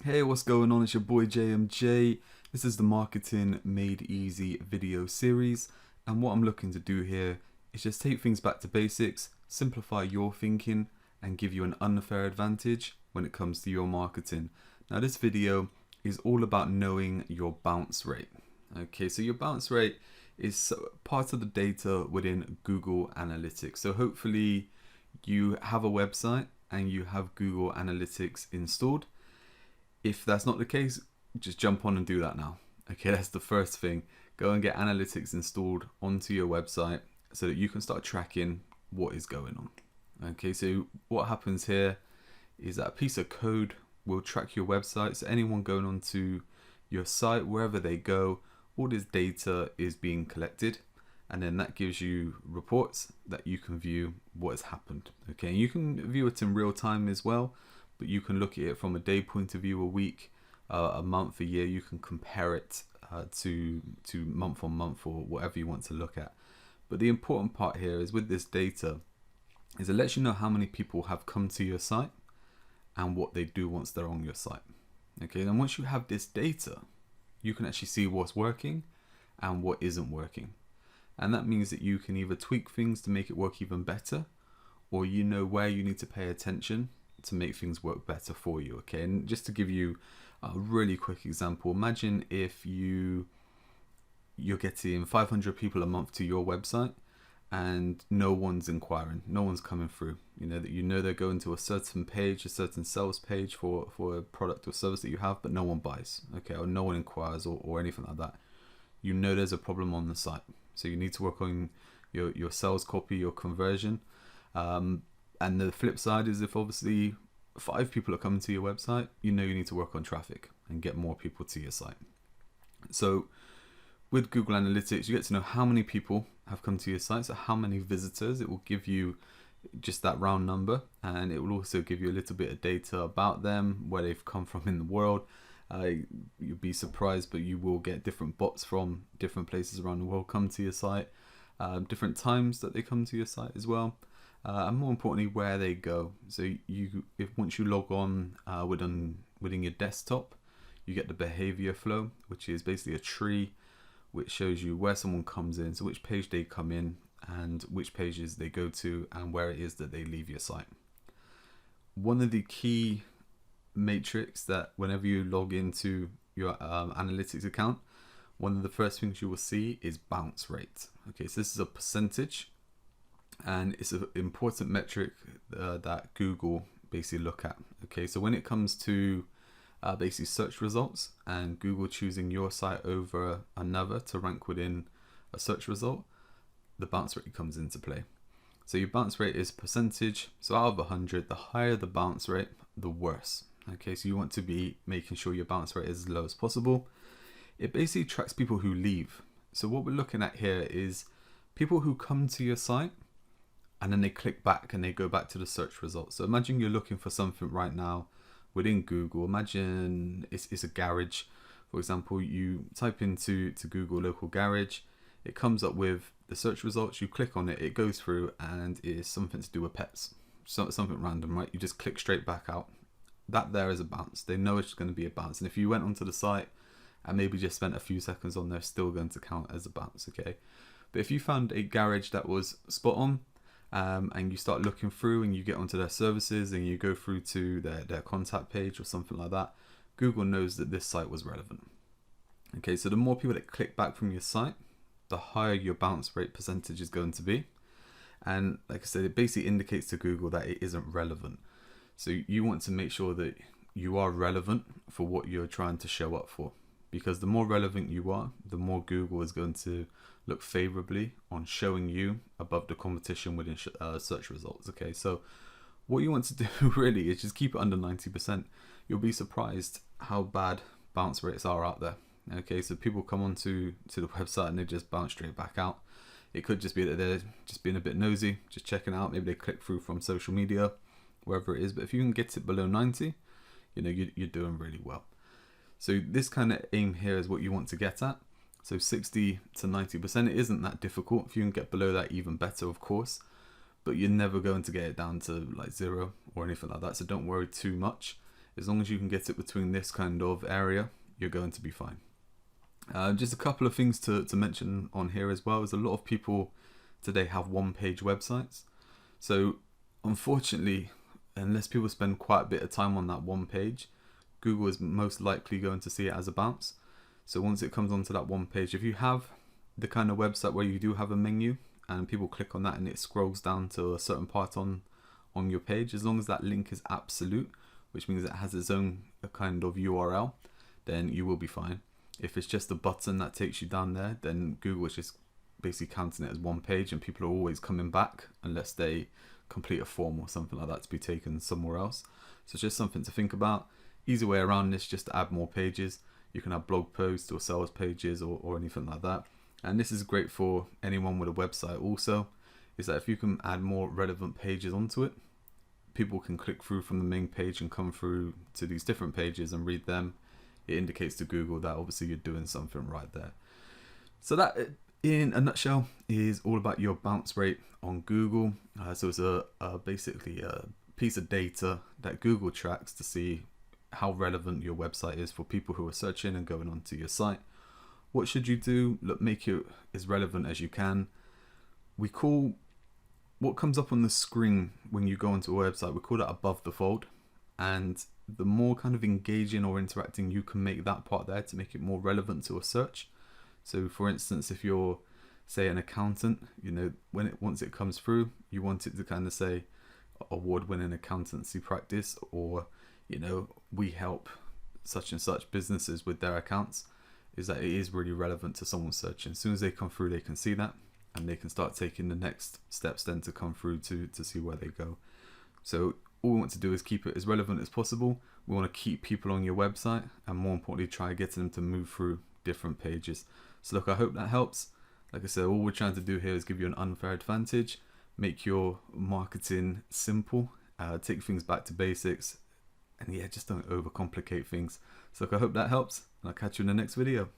Hey, what's going on? It's your boy JMJ. This is the Marketing Made Easy video series, and what I'm looking to do here is just take things back to basics, simplify your thinking, and give you an unfair advantage when it comes to your marketing. Now, this video is all about knowing your bounce rate. Okay, so your bounce rate is part of the data within Google Analytics. So hopefully you have a website and you have Google Analytics installed. If that's not the case, just jump on and do that now. Okay, that's the first thing. Go and get analytics installed onto your website so that you can start tracking what is going on. Okay, so what happens here is that a piece of code will track your website. So anyone going onto your site, wherever they go, all this data is being collected, and then that gives you reports that you can view what has happened. Okay, and you can view it in real time as well, but you can look at it from a day point of view, a week, a month, a year. You can compare it to month on month or whatever you want to look at. But the important part here is with this data is it lets you know how many people have come to your site and what they do once they're on your site. Okay, and once you have this data, you can actually see what's working and what isn't working. And that means that you can either tweak things to make it work even better, or you know where you need to pay attention to make things work better for you. Okay, and just to give you a really quick example, imagine if you're getting 500 people a month to your website and no one's inquiring, no one's coming through. You know they're going to a certain page, a certain sales page for a product or service that you have, but no one buys, okay, or no one inquires or anything like that. You know there's a problem on the site, so you need to work on your sales copy, your conversion. And the flip side is if obviously 5 people are coming to your website, you know you need to work on traffic and get more people to your site. So with Google Analytics, you get to know how many people have come to your site, so how many visitors. It will give you just that round number, and it will also give you a little bit of data about them, where they've come from in the world. You'll be surprised, but you will get different bots from different places around the world come to your site, different times that they come to your site as well. And more importantly, where they go. So once you log on within your desktop, you get the behavior flow, which is basically a tree which shows you where someone comes in, so which page they come in and which pages they go to and where it is that they leave your site. One of the key matrix that whenever you log into your analytics account, one of the first things you will see is bounce rate. Okay, so this is a percentage, and it's an important metric that Google basically look at. Okay, so when it comes to basically search results and Google choosing your site over another to rank within a search result, the bounce rate comes into play. So your bounce rate is percentage. So out of 100, the higher the bounce rate, the worse. Okay, so you want to be making sure your bounce rate is as low as possible. It basically tracks people who leave. So what we're looking at here is people who come to your site and then they click back and they go back to the search results. So imagine you're looking for something right now within Google. Imagine it's a garage. For example, you type into Google local garage, it comes up with the search results, you click on it, it goes through, and it is something to do with pets. So, something random, right? You just click straight back out. That there is a bounce. They know it's going to be a bounce. And if you went onto the site and maybe just spent a few seconds on there, still going to count as a bounce, okay? But if you found a garage that was spot on, and you start looking through and you get onto their services and you go through to their contact page or something like that, Google knows that this site was relevant. Okay, so the more people that click back from your site, the higher your bounce rate percentage is going to be. And like I said, it basically indicates to Google that it isn't relevant. So you want to make sure that you are relevant for what you're trying to show up for, because the more relevant you are, the more Google is going to look favorably on showing you above the competition within search results. Okay, so what you want to do really is just keep it under 90%. You'll be surprised how bad bounce rates are out there. Okay, so people come onto the website and they just bounce straight back out. It could just be that they're just being a bit nosy, just checking out. Maybe they click through from social media, wherever it is. But if you can get it below 90, you're doing really well. So this kind of aim here is what you want to get at. So 60 to 90%, it isn't that difficult. If you can get below that, even better, of course. But you're never going to get it down to like 0 or anything like that. So don't worry too much. As long as you can get it between this kind of area, you're going to be fine. Just a couple of things to mention on here as well is a lot of people today have one-page websites. So unfortunately, unless people spend quite a bit of time on that one page, Google is most likely going to see it as a bounce. So once it comes onto that one page, if you have the kind of website where you do have a menu and people click on that and it scrolls down to a certain part on your page, as long as that link is absolute, which means it has its own kind of URL, then you will be fine. If it's just a button that takes you down there, then Google is just basically counting it as one page, and people are always coming back unless they complete a form or something like that to be taken somewhere else. So it's just something to think about. Easy way around this, just to add more pages. You can have blog posts or sales pages or anything like that. And this is great for anyone with a website also, is that if you can add more relevant pages onto it, people can click through from the main page and come through to these different pages and read them. It indicates to Google that obviously you're doing something right there. So that, in a nutshell, is all about your bounce rate on Google. So it's basically a piece of data that Google tracks to see how relevant your website is for people who are searching and going onto your site. What should you do? Look, make it as relevant as you can. We call what comes up on the screen when you go onto a website, we call that above the fold. And the more kind of engaging or interacting you can make that part there to make it more relevant to a search. So for instance, if you're, say, an accountant, you know, once it comes through, you want it to kind of say award-winning accountancy practice, or, you know, we help such and such businesses with their accounts, is that it is really relevant to someone searching. As soon as they come through, they can see that and they can start taking the next steps then to come through to see where they go. So all we want to do is keep it as relevant as possible. We want to keep people on your website, and more importantly, try getting them to move through different pages. So look, I hope that helps. Like I said, all we're trying to do here is give you an unfair advantage, make your marketing simple, take things back to basics, and yeah, just don't overcomplicate things. So look, I hope that helps, and I'll catch you in the next video.